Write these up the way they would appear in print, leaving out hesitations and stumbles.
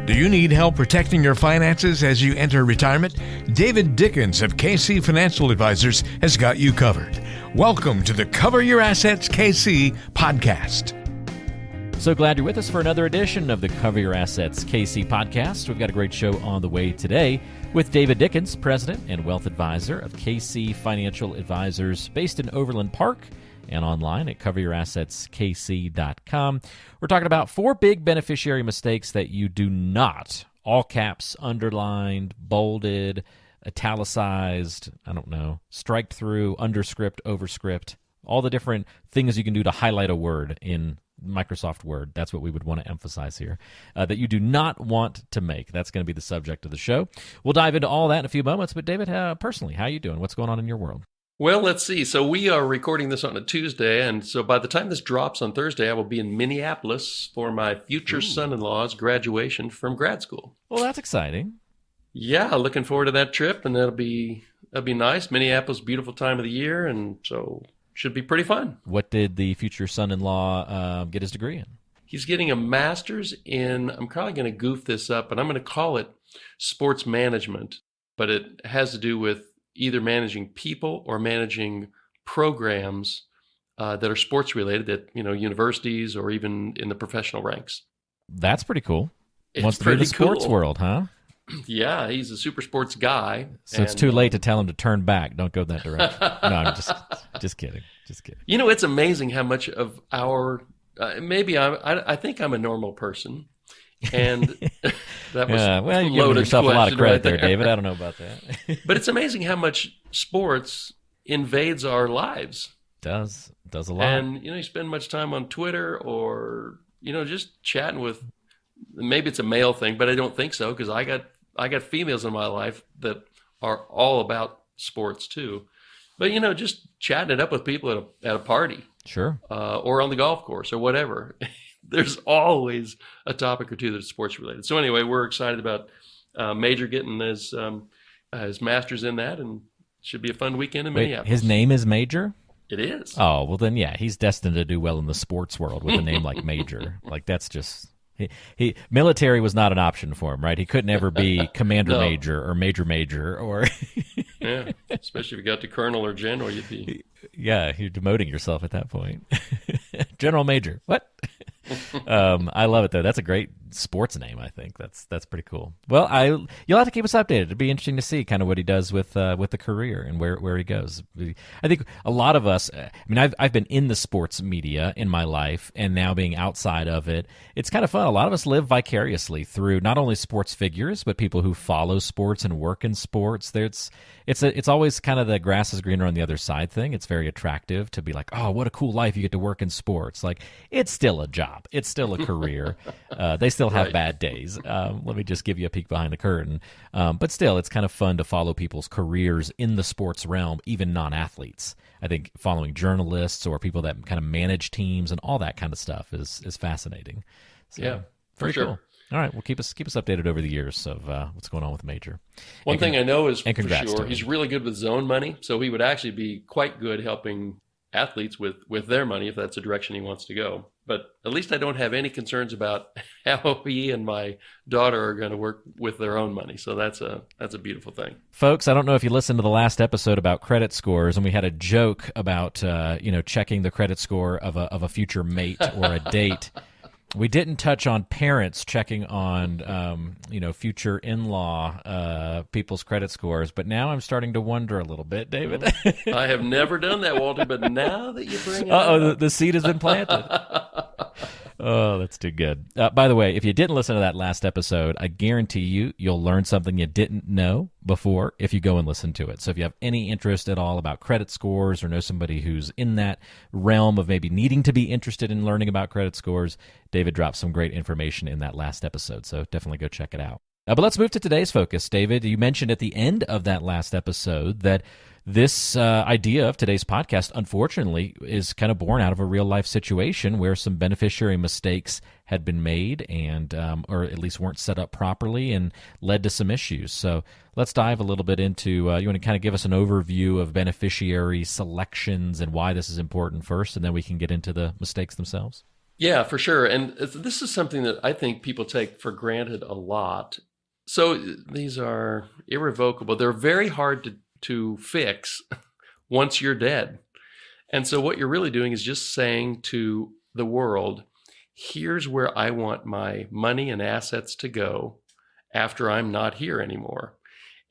Do you need help protecting your finances as you enter retirement? David Dickens of KC Financial Advisors has got you covered. Welcome to the Cover Your Assets KC podcast. So glad you're with us for another edition of the Cover Your Assets KC podcast. We've got a great show on the way today with David Dickens, President and Wealth Advisor of KC Financial Advisors, based in Overland Park and online at coveryourassetskc.com. We're talking about 4 big beneficiary mistakes that you do not, all caps, underlined, bolded, italicized, strike through, underscript, overscript, all the different things you can do to highlight a word in Microsoft Word. That's what we would want to emphasize here, that you do not want to make. That's going to be the subject of the show. We'll dive into all that in a few moments. But David, personally, how are you doing? What's going on in your world? Well, let's see. So we are recording this on a Tuesday, and so by the time this drops on Thursday, I will be in Minneapolis for my future son-in-law's graduation from grad school. Well, that's exciting. Yeah, looking forward to that trip, and that'll be nice. Minneapolis, beautiful time of the year, and so should be pretty fun. What did the future son-in-law get his degree in? He's getting a master's in, I'm probably going to goof this up, but I'm going to call it sports management, but it has to do with either managing people or managing programs that are sports related at universities or even in the professional ranks. That's pretty cool. It's Wants to be in the sports world, huh? Yeah, he's a super sports guy. So it's too late to tell him to turn back. Don't go that direction. No, I'm just kidding. Just kidding. It's amazing how much of our I think I'm a normal person. And that was well, you're giving yourself a lot of credit there, David. I don't know about that. But it's amazing how much sports invades our lives. Does a lot. And you spend much time on Twitter or just chatting with. Maybe it's a male thing, but I don't think so, because I got females in my life that are all about sports too. But just chatting it up with people at a party, sure, or on the golf course or whatever. There's always a topic or two that's sports related. So anyway, we're excited about Major getting his master's in that, and it should be a fun weekend in Minneapolis. His name is Major? It is. Oh, well then, yeah, he's destined to do well in the sports world with a name like Major. Like that's just he military was not an option for him, right? He couldn't ever be Commander No. Major or Major or Yeah, especially if you got to Colonel or General, you'd be. Yeah, you're demoting yourself at that point. General Major. What? I love it though. That's a great sports name. I think that's pretty cool. Well, you'll have to keep us updated. It'd be interesting to see kind of what he does with the career and where he goes. I think a lot of us. I've been in the sports media in my life, and now being outside of it, it's kind of fun. A lot of us live vicariously through not only sports figures, but people who follow sports and work in sports. It's always kind of the grass is greener on the other side thing. It's very attractive to be like, oh, what a cool life you get to work in sports. Like, it's still a job. It's still a career. They still have bad days. Let me just give you a peek behind the curtain. But still, it's kind of fun to follow people's careers in the sports realm, even non-athletes. I think following journalists or people that kind of manage teams and all that kind of stuff is fascinating. So, Yeah, for very sure. Cool. All right, well, keep us updated over the years of what's going on with Major. One thing I know is for congrats to sure him. he's really good with zone money, so he would actually be quite good helping athletes with their money if that's the direction he wants to go. But at least I don't have any concerns about how he and my daughter are going to work with their own money. So that's a beautiful thing. Folks, I don't know if you listened to the last episode about credit scores, and we had a joke about checking the credit score of a future mate or a date. We didn't touch on parents checking on, future in-law people's credit scores, but now I'm starting to wonder a little bit, David. I have never done that, Walter, but now that you bring it up. The seed has been planted. Oh, that's too good. By the way, if you didn't listen to that last episode, I guarantee you'll learn something you didn't know before if you go and listen to it. So if you have any interest at all about credit scores or know somebody who's in that realm of maybe needing to be interested in learning about credit scores, David dropped some great information in that last episode. So definitely go check it out. But let's move to today's focus, David. You mentioned at the end of that last episode that this idea of today's podcast, unfortunately, is kind of born out of a real-life situation where some beneficiary mistakes had been made and or at least weren't set up properly and led to some issues. So let's dive a little bit into, you want to kind of give us an overview of beneficiary selections and why this is important first, and then we can get into the mistakes themselves? Yeah, for sure. And this is something that I think people take for granted a lot. So these are irrevocable. They're very hard to fix once you're dead. And so what you're really doing is just saying to the world, here's where I want my money and assets to go after I'm not here anymore.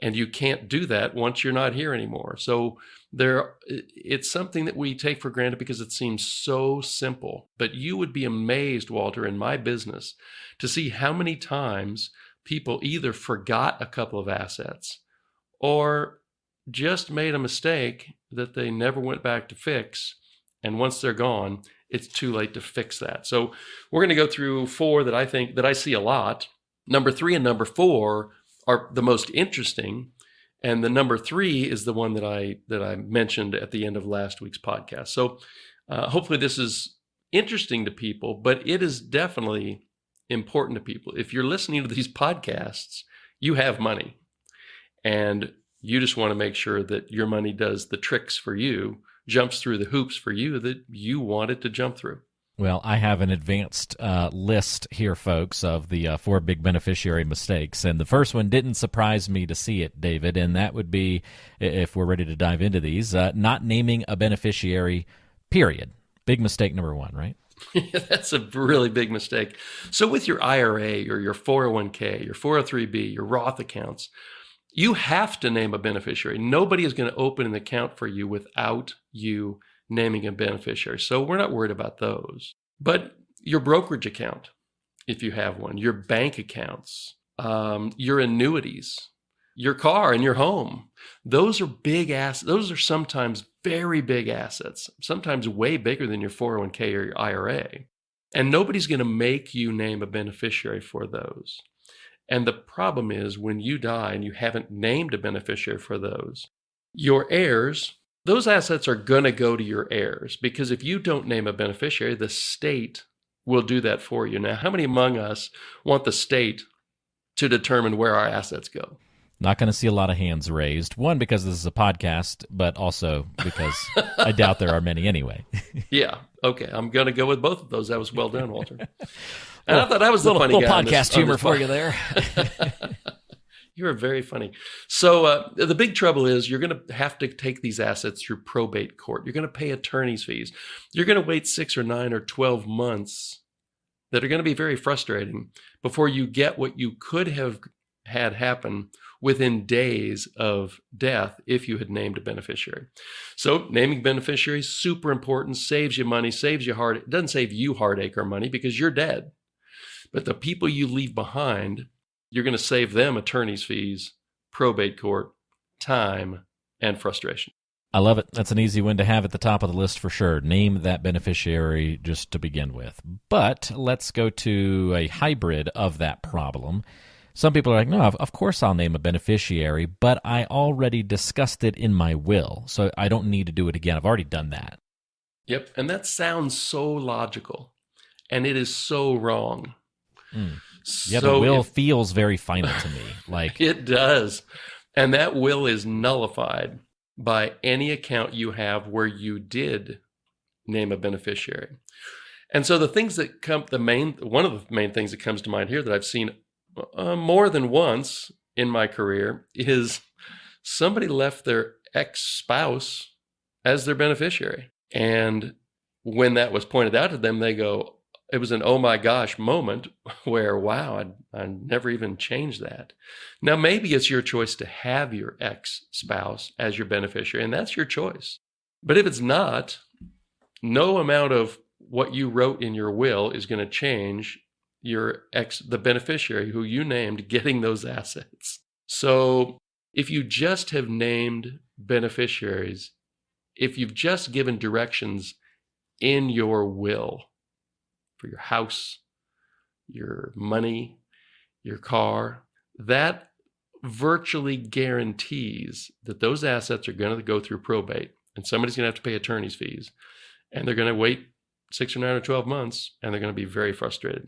And you can't do that once you're not here anymore. So it's something that we take for granted because it seems so simple. But you would be amazed, Walter, in my business to see how many times people either forgot a couple of assets or just made a mistake that they never went back to fix. And once they're gone, it's too late to fix that. So we're going to go through 4 that I see a lot. Number 3 and number 4 are the most interesting. And the number 3 is the one that I mentioned at the end of last week's podcast. So hopefully this is interesting to people, but it is definitely important to people. If you're listening to these podcasts, you have money. And you just want to make sure that your money does the tricks for you, jumps through the hoops for you that you want it to jump through. Well, I have an advanced list here, folks, of the 4 big beneficiary mistakes. And the first one didn't surprise me to see it, David, and that would be, if we're ready to dive into these, not naming a beneficiary, period. Big mistake number 1, right? That's a really big mistake. So with your IRA or your 401k, your 403b, your Roth accounts, you have to name a beneficiary. Nobody is going to open an account for you without you naming a beneficiary. So we're not worried about those. But your brokerage account, if you have one, your bank accounts, your annuities, your car and your home, those are big assets. Those are sometimes very big assets, sometimes way bigger than your 401k or your IRA. And nobody's going to make you name a beneficiary for those. And the problem is when you die and you haven't named a beneficiary for those, your heirs, those assets are going to go to your heirs, because if you don't name a beneficiary, the state will do that for you. Now, how many among us want the state to determine where our assets go? Not going to see a lot of hands raised. One, because this is a podcast, but also because I doubt there are many anyway. Yeah. Okay. I'm going to go with both of those. That was well done, Walter. And I thought I was the funny guy. Little podcast humor for you there. You were very funny. So the big trouble is you're going to have to take these assets through probate court. You're going to pay attorney's fees. You're going to wait 6 or 9 or 12 months that are going to be very frustrating before you get what you could have had happen within days of death if you had named a beneficiary. So naming beneficiaries, super important, saves you money, saves you heartache. It doesn't save you heartache or money because you're dead. But the people you leave behind, you're going to save them attorney's fees, probate court, time, and frustration. I love it. That's an easy one to have at the top of the list for sure. Name that beneficiary just to begin with. But let's go to a hybrid of that problem. Some people are like, no, of course I'll name a beneficiary, but I already discussed it in my will, so I don't need to do it again. I've already done that. Yep, and that sounds so logical, and it is so wrong. Yeah, the will feels very final to me. Like it does. And that will is nullified by any account you have where you did name a beneficiary. And so the things that one of the main things that comes to mind here that I've seen more than once in my career is somebody left their ex-spouse as their beneficiary. And when that was pointed out to them, they go, it was an oh my gosh moment where, wow, I never even changed that. Now, maybe it's your choice to have your ex-spouse as your beneficiary, and that's your choice. But if it's not, no amount of what you wrote in your will is going to change the beneficiary who you named getting those assets. So if you just have named beneficiaries, if you've just given directions in your will, for your house, your money, your car, that virtually guarantees that those assets are going to go through probate and somebody's going to have to pay attorney's fees. And they're going to wait 6 or 9 or 12 months and they're going to be very frustrated.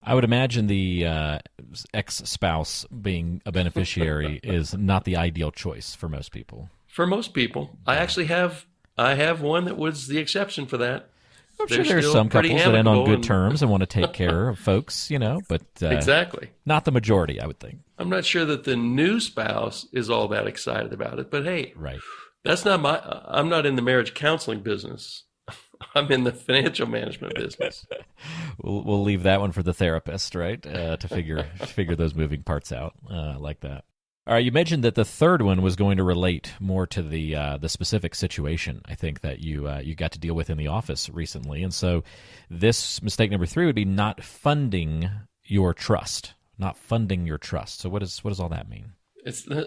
I would imagine the ex-spouse being a beneficiary is not the ideal choice for most people. For most people. I actually have one that was the exception for that. I'm they're sure there's still some pretty couples that end on amicable good and- terms and want to take care of folks, but Exactly. not the majority, I would think. I'm not sure that the new spouse is all that excited about it, but hey, Right. I'm not in the marriage counseling business. I'm in the financial management business. We'll leave that one for the therapist, right? To figure those moving parts out like that. All right, you mentioned that the third one was going to relate more to the specific situation, I think, that you got to deal with in the office recently. And so this mistake number 3 would be not funding your trust. Not funding your trust. So what does all that mean?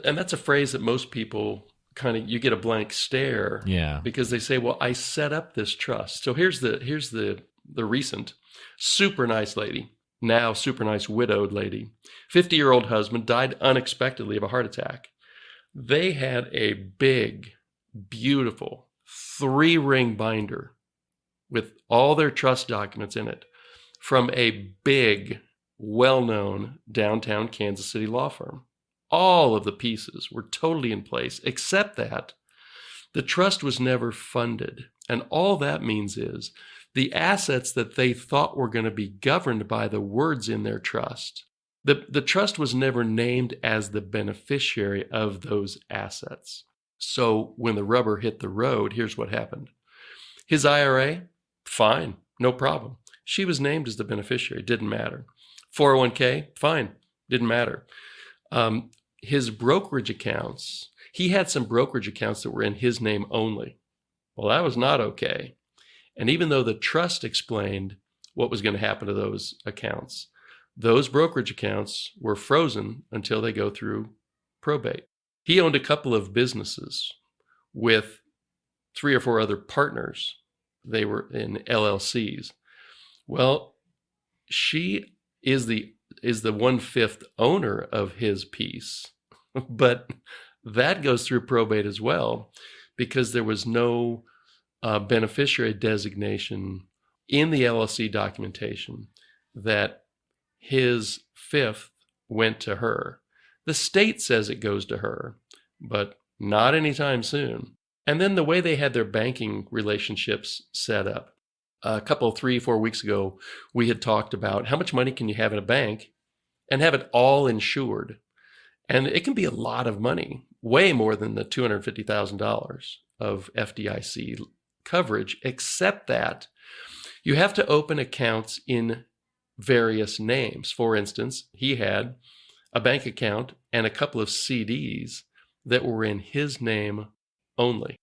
And that's a phrase that most people you get a blank stare. Yeah. Because they say, well, I set up this trust. So here's the recent super nice lady, now super nice widowed lady, 50-year-old husband died unexpectedly of a heart attack. They had a big, beautiful 3-ring binder with all their trust documents in it from a big, well-known downtown Kansas City law firm. All of the pieces were totally in place, except that the trust was never funded. And all that means is the assets that they thought were going to be governed by the words in their trust, the trust was never named as the beneficiary of those assets. So when the rubber hit the road, here's what happened. His IRA, fine, no problem. She was named as the beneficiary, didn't matter. 401k, fine, didn't matter. His brokerage accounts, he had some brokerage accounts that were in his name only. Well, that was not okay. And even though the trust explained what was going to happen to those accounts, those brokerage accounts were frozen until they go through probate. He owned a couple of businesses with 3 or 4 other partners. They were in LLCs. Well, she is the 1/5 owner of his piece, but that goes through probate as well because there was no beneficiary designation in the LLC documentation that his 5th went to her. The state says it goes to her, but not anytime soon. And then the way they had their banking relationships set up. A couple, 3-4 weeks ago, we had talked about how much money can you have in a bank and have it all insured. And it can be a lot of money, way more than the $250,000 of FDIC coverage, except that you have to open accounts in various names. For instance, he had a bank account and a couple of CDs that were in his name only.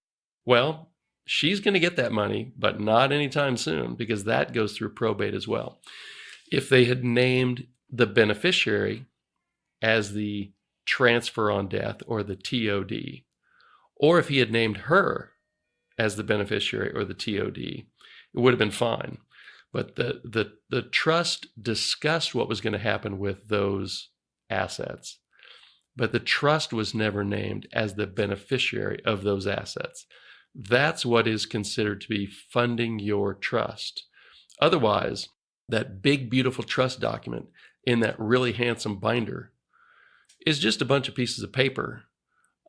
Well, she's going to get that money, but not anytime soon because that goes through probate as well. If they had named the beneficiary as the transfer on death or the TOD, or if he had named her as the beneficiary or the TOD, it would have been fine. But the trust discussed what was going to happen with those assets, but the trust was never named as the beneficiary of those assets. That's what is considered to be funding your trust. Otherwise, that big, beautiful trust document in that really handsome binder is just a bunch of pieces of paper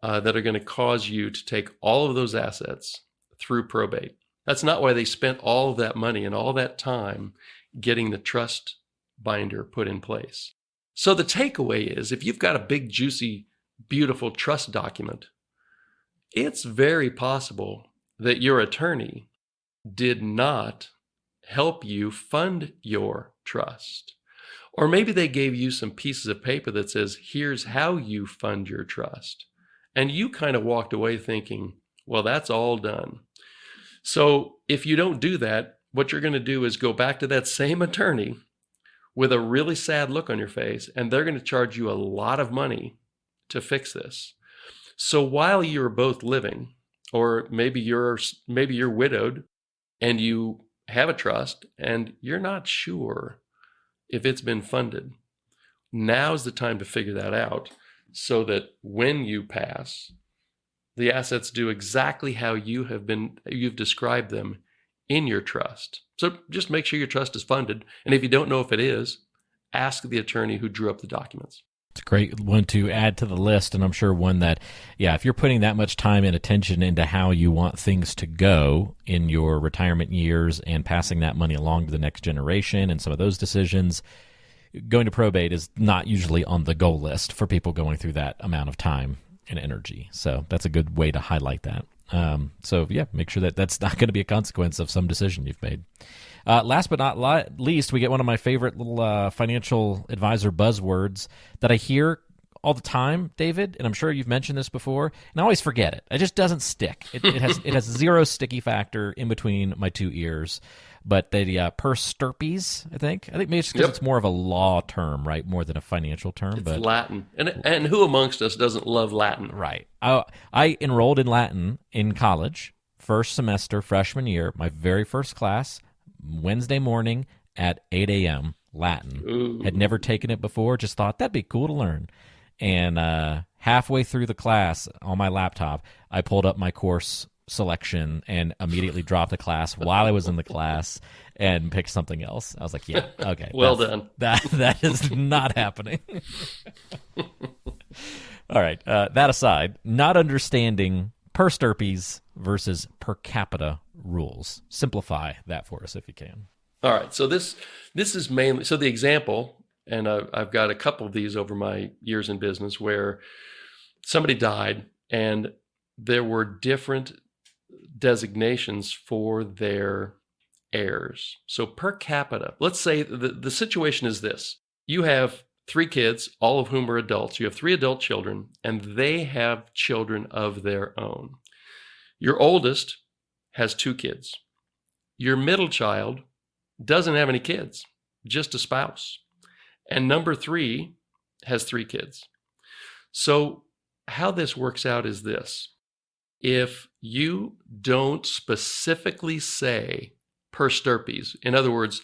that are going to cause you to take all of those assets through probate. That's not why they spent all of that money and all that time getting the trust binder put in place. So the takeaway is, if you've got a big, juicy, beautiful trust document, it's very possible that your attorney did not help you fund your trust. Or maybe they gave you some pieces of paper that says, here's how you fund your trust. And you kind of walked away thinking, well, that's all done. So if you don't do that, what you're going to do is go back to that same attorney with a really sad look on your face, and they're going to charge you a lot of money to fix this. So while you're both living, or maybe you're widowed and you have a trust and you're not sure if it's been funded, now's the time to figure that out so that when you pass, the assets do exactly how you've described them in your trust. So just make sure your trust is funded. And if you don't know if it is, ask the attorney who drew up the documents. It's a great one to add to the list, and I'm sure one that, if you're putting that much time and attention into how you want things to go in your retirement years and passing that money along to the next generation and some of those decisions, going to probate is not usually on the goal list for people going through that amount of time and energy. So that's a good way to highlight that. Make sure that that's not going to be a consequence of some decision you've made. Last but not least, we get one of my favorite little financial advisor buzzwords that I hear all the time, David, and I'm sure you've mentioned this before, and I always forget it. It just doesn't stick. It has zero sticky factor in between my two ears. But the per stirpes, I think maybe it's because it's more of a law term, right, more than a financial term. It's Latin, and who amongst us doesn't love Latin? Right. I enrolled in Latin in college, first semester, freshman year, my very first class, Wednesday morning at 8 a.m. Latin. Ooh. Had never taken it before, just thought that'd be cool to learn. And halfway through the class on my laptop, I pulled up my course selection and immediately dropped the class while I was in the class and picked something else. I was like, yeah, okay. Well done. That is not happening. All right. That aside, not understanding per stirpes versus per capita rules. Simplify that for us if you can. All right. So this is mainly, so the example, and I've got a couple of these over my years in business where somebody died and there were different designations for their heirs. So per capita, let's say the situation is this. You have 3 kids, all of whom are adults. You have 3 adult children, and they have children of their own. Your oldest has 2 kids. Your middle child doesn't have any kids, just a spouse. And number 3 has 3 kids. So how this works out is this. If you don't specifically say per stirpes, in other words,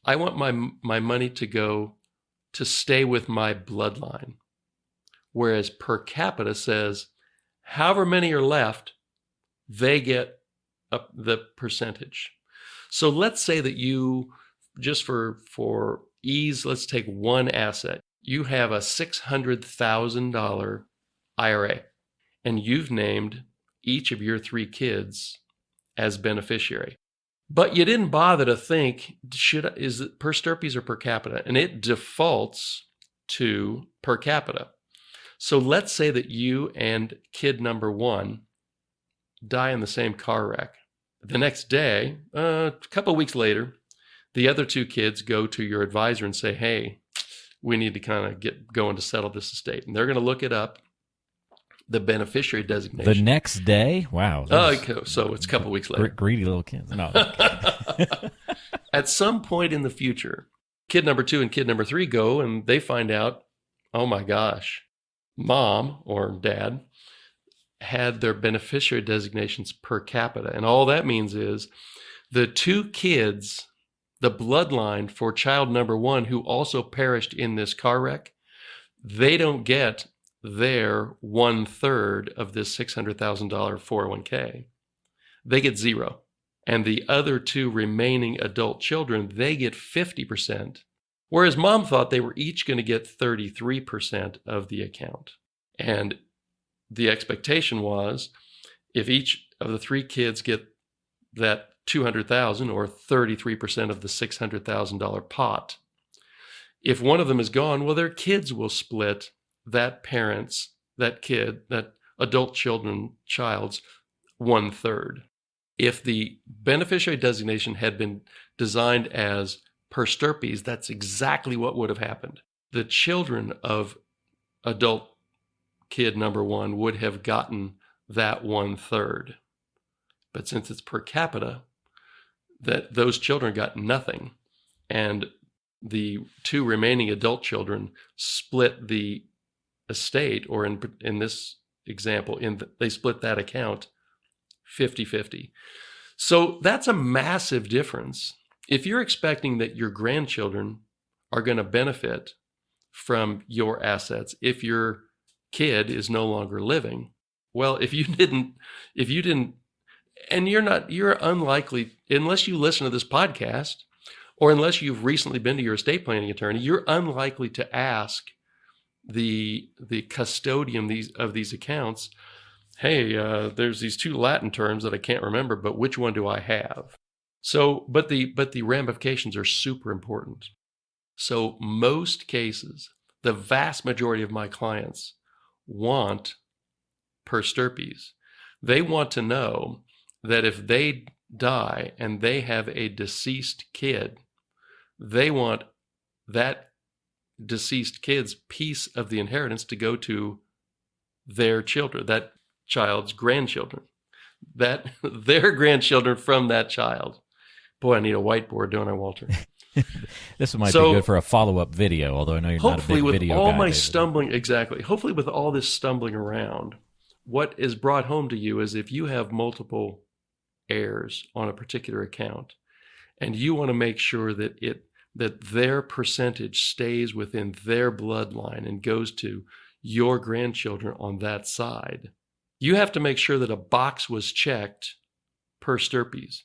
I want my money to go to stay with my bloodline, whereas per capita says, however many are left, they get the percentage. So let's say that you, just for ease, let's take one asset. You have a $600,000 IRA, and you've named each of your 3 kids as beneficiary. But you didn't bother to think, is it per stirpes or per capita? And it defaults to per capita. So let's say that you and kid number 1 die in the same car wreck. The next day, a couple of weeks later, the other 2 kids go to your advisor and say, hey, we need to kind of get going to settle this estate. And they're going to look it up, the beneficiary designation. The next day? Wow. So it's a couple of weeks later. Greedy little kids. No. At some point in the future, kid number 2 and kid number 3 go and they find out, oh my gosh, mom or dad had their beneficiary designations per capita. And all that means is the 2 kids, the bloodline for child number 1 who also perished in this car wreck, they don't get their 1/3 of this $600,000 401k. They get 0. And the other 2 remaining adult children, they get 50%. Whereas mom thought they were each going to get 33% of the account. And the expectation was if each of the 3 kids get that $200,000 or 33% of the $600,000 pot, if one of them is gone, well, their kids will split that adult child's 1/3. If the beneficiary designation had been designed as per stirpes, that's exactly what would have happened. The children of adult kid number 1 would have gotten that 1/3. But since it's per capita, that those children got nothing. And the 2 remaining adult children split the estate, or in this example, they split that account 50-50. So that's a massive difference. If you're expecting that your grandchildren are going to benefit from your assets if your kid is no longer living, well, if you didn't, and you're unlikely, unless you listen to this podcast, or unless you've recently been to your estate planning attorney, you're unlikely to ask the custodian of these accounts, hey, there's these two Latin terms that I can't remember, but which one do I have? So, but the ramifications are super important. So most cases, the vast majority of my clients want per stirpes. They want to know that if they die and they have a deceased kid, they want that deceased kid's piece of the inheritance to go to their children, that child's grandchildren, that their grandchildren from that child. Boy, I need a whiteboard, don't I, Walter? This might be good for a follow-up video, although I know you're not a big video guy. Hopefully with all my stumbling, exactly. Hopefully with all this stumbling around, what is brought home to you is if you have multiple heirs on a particular account and you want to make sure that their percentage stays within their bloodline and goes to your grandchildren on that side, you have to make sure that a box was checked per stirpes.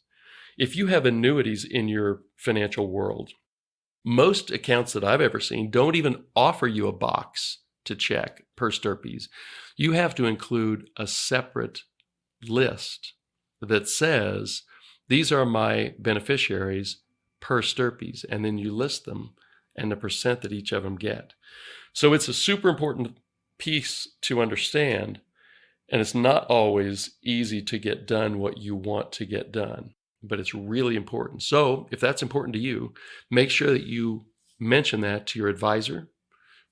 If you have annuities in your financial world, most accounts that I've ever seen don't even offer you a box to check per stirpes. You have to include a separate list that says, these are my beneficiaries per stirpes, and then you list them and the percent that each of them get. So it's a super important piece to understand, and it's not always easy to get done what you want to get done, but it's really important. So if that's important to you, make sure that you mention that to your advisor,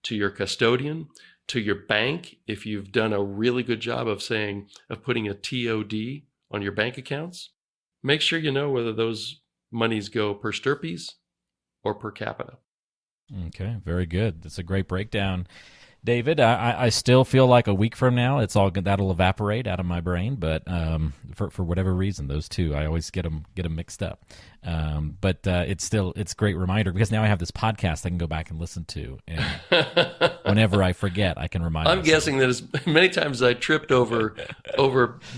to your custodian, to your bank. If you've done a really good job of putting a TOD on your bank accounts, make sure you know whether those monies go per stirpes or per capita. Okay, very good. That's a great breakdown, David. I still feel like a week from now that'll evaporate out of my brain, but for whatever reason, those two I always get them mixed up. But it's a great reminder because now I have this podcast I can go back and listen to, and whenever I forget, I can remind. I'm guessing that as many times as I tripped over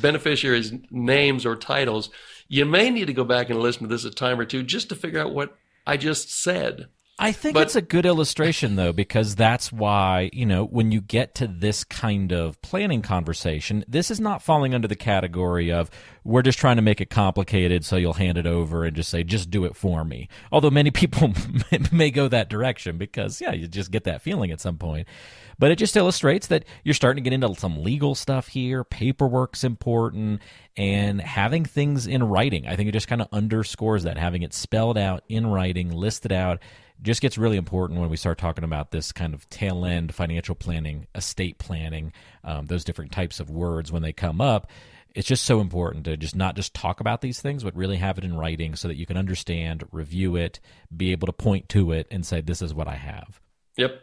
beneficiaries' names or titles, you may need to go back and listen to this a time or two just to figure out what I just said. I think it's a good illustration, though, because that's why, when you get to this kind of planning conversation, this is not falling under the category of we're just trying to make it complicated so you'll hand it over and just say, just do it for me. Although many people may go that direction because, you just get that feeling at some point. But it just illustrates that you're starting to get into some legal stuff here. Paperwork's important, and having things in writing, I think it just kind of underscores that. Having it spelled out in writing, listed out, just gets really important when we start talking about this kind of tail end financial planning, estate planning, those different types of words when they come up. It's just so important to not just talk about these things, but really have it in writing so that you can understand, review it, be able to point to it and say, this is what I have. Yep.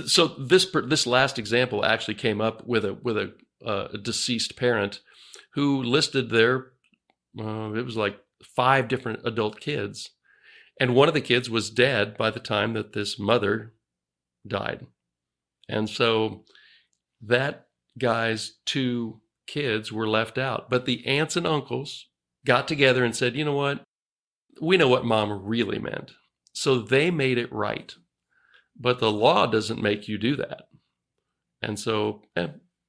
So this last example actually came up with a deceased parent who listed their it was like 5 different adult kids, and one of the kids was dead by the time that this mother died, and so that guy's 2 kids were left out. But the aunts and uncles got together and said, you know what, we know what mom really meant, so they made it right. But the law doesn't make you do that. And so,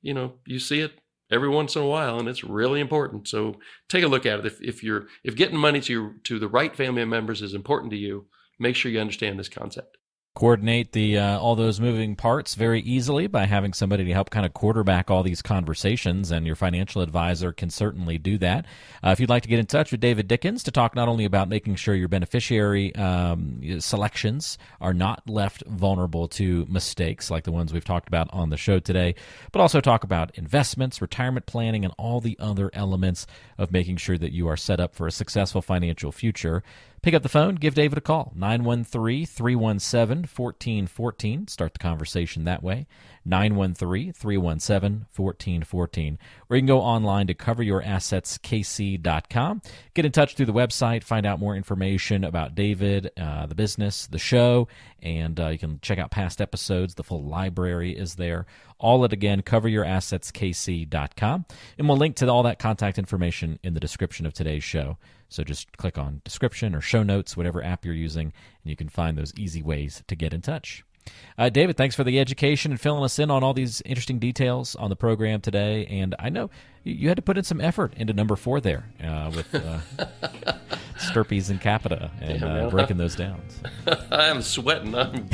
you see it every once in a while, and it's really important. So take a look at it. If getting money to the right family members is important to you, make sure you understand this concept. Coordinate all those moving parts very easily by having somebody to help kind of quarterback all these conversations, and your financial advisor can certainly do that. If you'd like to get in touch with David Dickens to talk not only about making sure your beneficiary selections are not left vulnerable to mistakes like the ones we've talked about on the show today, but also talk about investments, retirement planning, and all the other elements of making sure that you are set up for a successful financial future, pick up the phone, give David a call, 913-317-1414. Start the conversation that way, 913-317-1414. Or you can go online to coveryourassetskc.com. Get in touch through the website, find out more information about David, the business, the show, and you can check out past episodes. The full library is there. All at, again, coveryourassetskc.com. And we'll link to all that contact information in the description of today's show. So just click on description or show notes, whatever app you're using, and you can find those easy ways to get in touch. David, thanks for the education and filling us in on all these interesting details on the program today. And I know you had to put in some effort into number 4 there with stirpes and capita and breaking those down. I'm sweating. I'm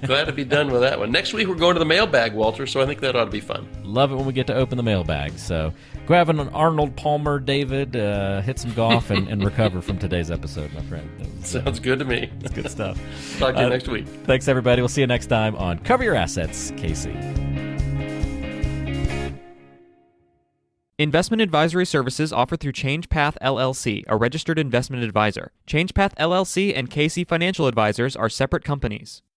glad to be done with that one. Next week, we're going to the mailbag, Walter, so I think that ought to be fun. Love it when we get to open the mailbag. So go have an Arnold Palmer, David, hit some golf and recover from today's episode, my friend. Sounds good to me. It's good stuff. Talk to you next week. Thanks, everybody. We'll see you next time on Cover Your Assets, KC. Investment advisory services offered through ChangePath LLC, a registered investment advisor. ChangePath LLC and KC Financial Advisors are separate companies.